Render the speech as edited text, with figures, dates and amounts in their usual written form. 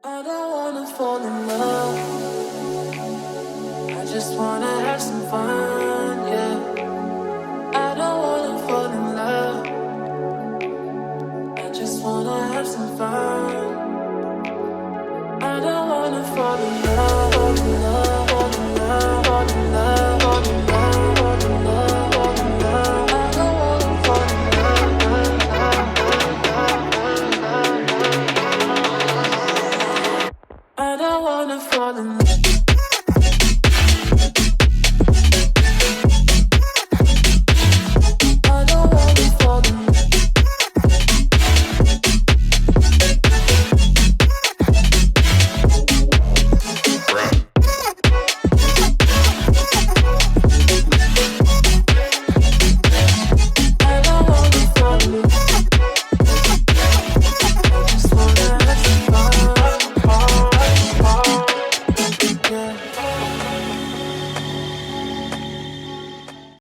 I don't wanna fall in love. I just wanna have some fun, yeah. I don't wanna fall in love. I just wanna have some fun. I don't wanna fall in love, fall in love, fall in love, fall in love, fall in love, fall in love, fall in love. I don't wanna fall in love. I don't wanna fall in love.